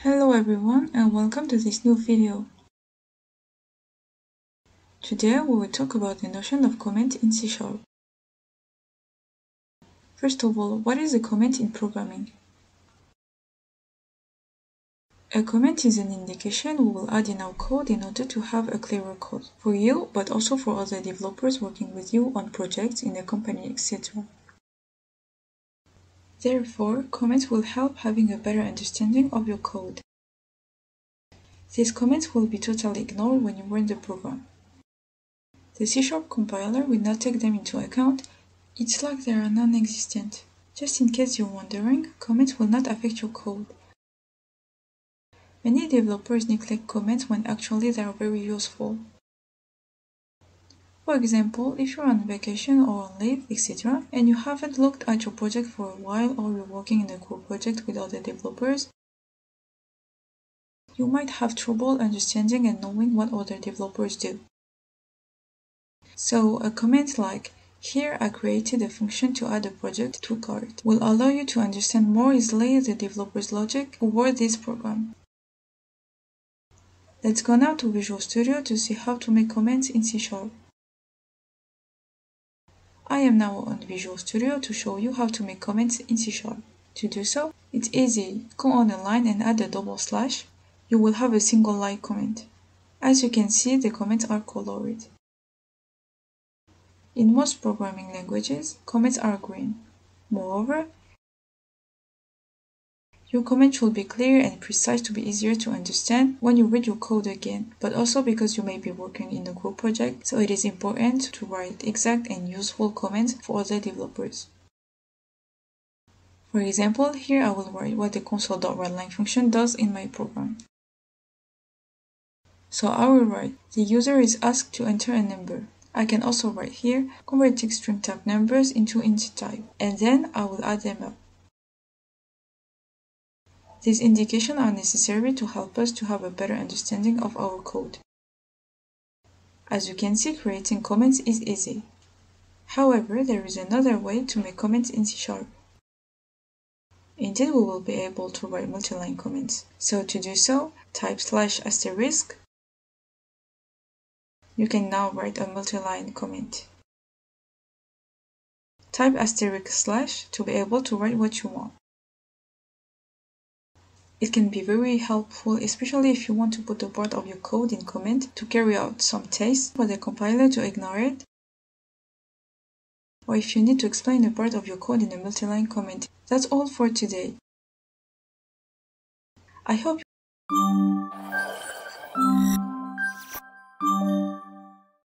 Hello everyone and welcome to this new video. Today we will talk about the notion of comment in C#. First of all, what is a comment in programming? A comment is an indication we will add in our code in order to have a clearer code for you, but also for other developers working with you on projects in the company, etc. Therefore, comments will help having a better understanding of your code. These comments will be totally ignored when you run the program. The C# compiler will not take them into account. It's like they are non-existent. Just in case you're wondering, comments will not affect your code. Many developers neglect comments when actually they are very useful. For example, if you're on vacation or on leave, etc., and you haven't looked at your project for a while, or you're working in a group project with other developers, you might have trouble understanding and knowing what other developers do. So a comment like, "Here I created a function to add a project to cart," will allow you to understand more easily the developer's logic toward this program. Let's go now to Visual Studio to see how to make comments in C#. I am now on Visual Studio to show you how to make comments in C#. To do so, it's easy. Go on a line and add a double slash. You will have a single line comment. As you can see, the comments are colored. In most programming languages, comments are green. Moreover, your comment should be clear and precise to be easier to understand when you read your code again, but also because you may be working in a group project, so it is important to write exact and useful comments for other developers. For example, here I will write what the console.writeLine function does in my program. So I will write, the user is asked to enter a number. I can also write here, converting string type numbers into int type, and then I will add them up. These indications are necessary to help us to have a better understanding of our code. As you can see, creating comments is easy. However, there is another way to make comments in C#. Indeed, we will be able to write multi-line comments. So to do so, type /**. You can now write a multi-line comment. Type */ to be able to write what you want. It can be very helpful, especially if you want to put a part of your code in comment to carry out some tests for the compiler to ignore it, or if you need to explain a part of your code in a multi-line comment. That's all for today. I hope